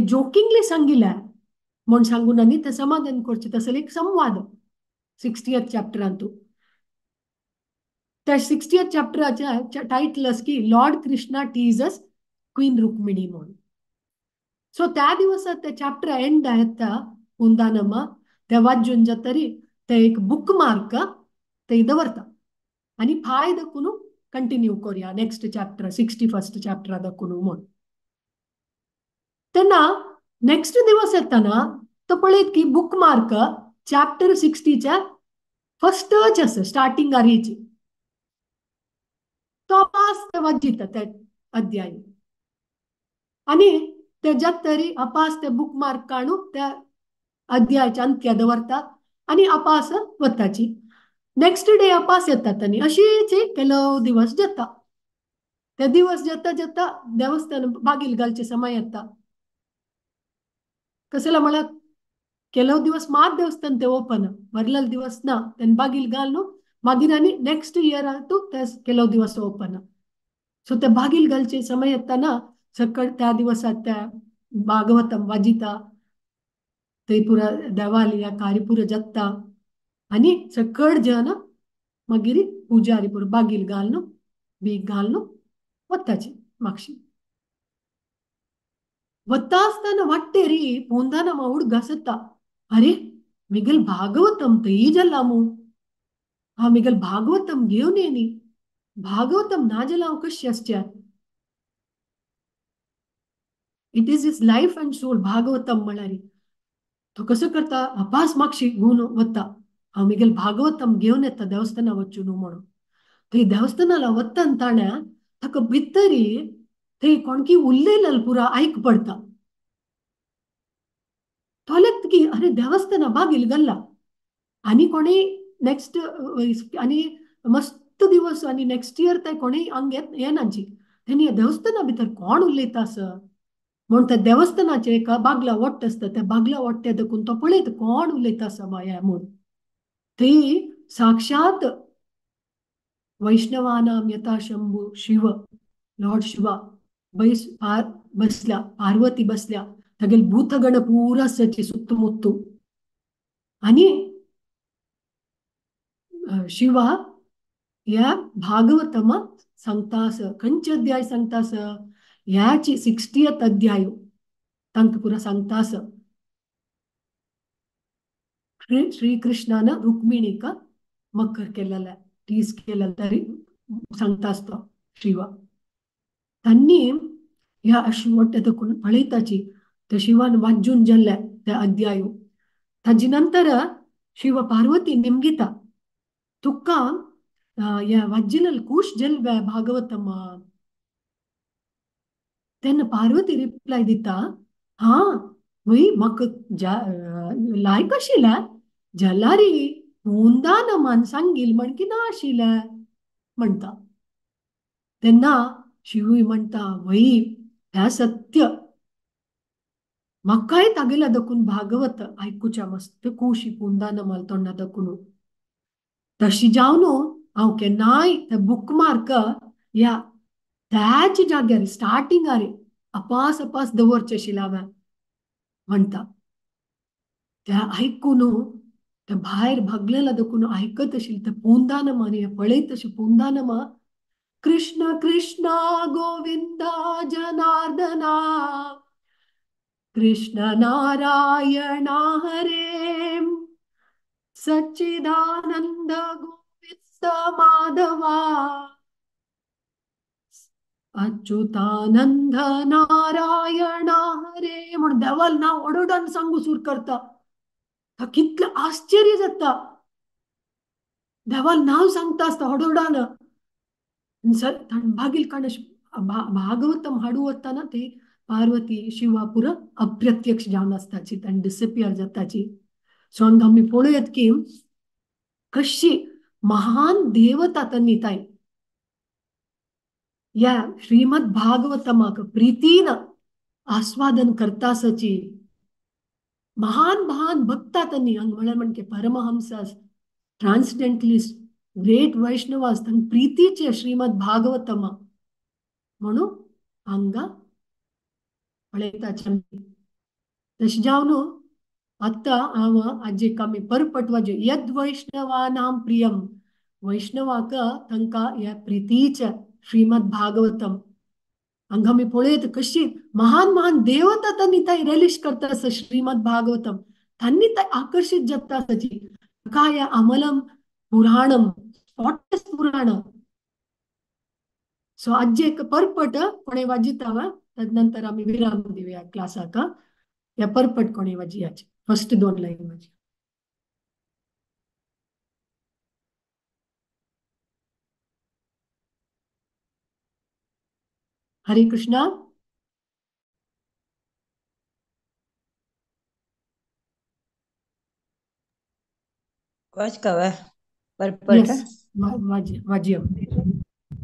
जोकिंगली सांगिल्ल्या म्हण सांगून आनी ते समाधान करचे तसले एक संवाद 60th चॅप्टरान तू त्या 60th चॅप्टराच्या टायटल आस की लॉर्ड कृष्णा टीजस क्वीन रुक्मिणी म्हणून सो त्या दिवसात ते चॅप्टर एंड येता पुंदानमा ते वाजून जातरी ते एक बुक मार्क ते दवरता आणि फाय दखून कंटिन्यू करूया नेक्स्ट चॅप्टर 61st चॅप्टर दखून म्हण तेन्ना नेक्स्ट दिवस येताना तो पळयत की बुक मार्क चॅप्टर 60च्या फर्स्टच आसा स्टार्टिंगार येची तो अपास ते वाजिता ते अध्याय आणि तेज्यात तरी अपास ते बुक मार्क काढून त्या अध्यायाच्या अंत्याद व्हरता आणि अपास वताची. नेक्स्ट डे अपास येतात आणि अशीच ಕೆಲವು दिवस जाता. ते दिवस जाता जाता देवस्थान बागील घालचे समय येता. कसला मला ಕೆಲವು दिवस मात देवस्थान ते ओपन वरलेल दिवस ना त्यांनी बागील घालू मागीर आणि नेक्स्ट इयर आतू ते ಕೆಲವು दिवस ओपन. सो ते बागील घालचे समय येताना सकळ त्या दिवसात त्या भागवतम वाजिता ते पुरा देवाली या कार्य पुरा जाता आणि सकळ जन मागीर पुजारी पुरा बागील घालू बीग घालू वताची मागशी. वत्ता असताना वाटते री पोंदाना मा हुड घसता अरे मिगल भागवतम तई जल्लामू हा मिगल भागवतम घेऊन येणी भागवतम ना जलाव कशी असच्या. It is is life and soul Bhagavatam म्हणारी तो कसं करता अपास मागशी गुण वत्ता हा मिगल भागवतम घेऊन येता देवस्थाना वच्चून म्हणून. ते देवस्थानाला वत्तन ताण्या तक भितरी ते कोणकी उरलेलं पुरा ऐक पडता. तोलेत की अरे देवस्थाना बागील गल्ला आणि कोणी नेक्स्ट आणि मस्त दिवस आणि नेक्स्ट इयर ते कोणी अंग येनाची त्यांनी देवस्थाना भितर कोण उलयता असं म्हणून त्या देवस्थानाचे एका बागला वट्ट असतं त्या बागला वट्ट्या देखून तो पळयत कोण उलयता असं बाया म्हणून. ती साक्षात वैष्णवानां यथा शंभू शिव लॉर्ड शिवा बसल्या पार्वती बसल्या तगेल भूतगण पूरा सची सुತ್ತमुत्तू आणि शिवा या भागवतम सांगतास खंच अध्याय सांगतास याची 60th अध्याय तांक पुरा सांगतास श्रीकृष्णानं रुक्मिणीका मकर केलेला टीस केलेला तरी सांगतास तो शिवा त्यांनी या अशी वाटते दखून पळयताची त्या शिवान वाजून जल्ल्या त्या अध्याय ताजी नंतर शिव पार्वती निमगिता तुका या वाजिलल कुश जल्व्या भागवतम तेन्ना पार्वती रिप्लाय दिता हा वही मक लायक आशिल्ल्या जलारी हुंदान मान सांगील म्हण की ना आशिल्ल्या म्हणता. तेन्ना शिवूय म्हणता वही ह्या सत्य म्हाकाय तागेला दखून भागवत ऐकूच्या मस्त कुशी पुंदान माल तोंडा दखून तशी जावन हांव केन्नाय ते बुकमार्क या त्याच जाग्यार स्टार्टिंगार अपास अपास दवरचे शिलाव्या म्हणता. त्या ऐकून त्या भायर भागलेला दखून ऐकत अशिल त्या पुंदानमा आणि पळयत अशी पुंदानमा कृष्ण कृष्ण गोविंदा जनार्दना कृष्ण नारायण हरे सच्चिदानंद गोविंद माधवा अच्युतानंद नारायण हरे म्हणून देवाल नाव ओडोडान सांगू सुरू करता. कितलं आश्चर्य जाता देवाल नाव सांगता असता ओडोडान भागील काण भागवतम हाडू वताना ते पार्वती शिवा पुरा अप्रत्यक्ष जावन असताची आणि डिसपियर जाताची. सो हांगा आमी पळयत की कशी महान देवता त्यांनी ताई या श्रीमद भागवतमाक प्रीतीन आस्वादन करतासची महान महान भक्ता त्यांनी हंग म्हणके परमहंसस ट्रान्सडेंटलिस्ट ग्रेट वैष्णवास तंग प्रीतीचे श्रीमद भागवतम म्हणून हांगा पळयताचे. तशें जावन आत्ता हांव आजे आमी परपट वाजे यद वैष्णवानां प्रियम वैष्णवाक तांकां ह्या प्रितीच्या श्रीमद भागवतम हांगा आमी पळयत कशी महान महान देवता तांणी ताई रेलिश करता आसा श्रीमद भागवतम तांणी ताई आकर्षित जाता आसाची काय अमलम पुराणम स्पॉटलेस पुराण. सो आजे एक परपट कोणे वाजितावा तदनंतर आमी विराम दिवया क्लासाक. या परपट कोणे वाजियाचे फर्स्ट 2 लाईन वाजी. हरे Krishna. Watch cover. Purport. Yes, Vajyam.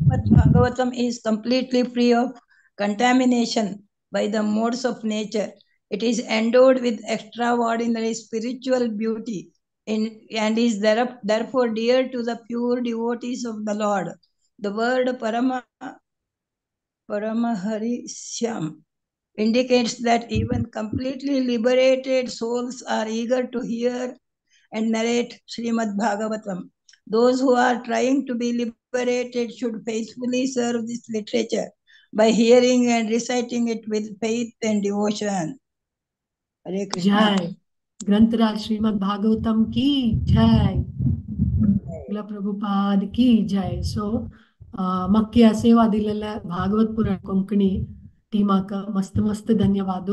But Bhagavatam is completely free of contamination by the modes of nature. It is endowed with extraordinary spiritual beauty and is therefore dear to the pure devotees of the Lord. The word Paramaharishyam indicates that even completely liberated souls are eager to hear and narrate Srimad Bhagavatam. Those who are trying to be liberated should faithfully serve this literature by hearing and reciting it with faith and devotion. Hare Krishna. जय ग्रंथराज श्रीमद् भागवतम की जय, शिला प्रभुपाद की जय. सो मक्की सेवा दिलेल्या भागवत पुराण कोंकणी टीमाक मस्त मस्त धन्यवाद.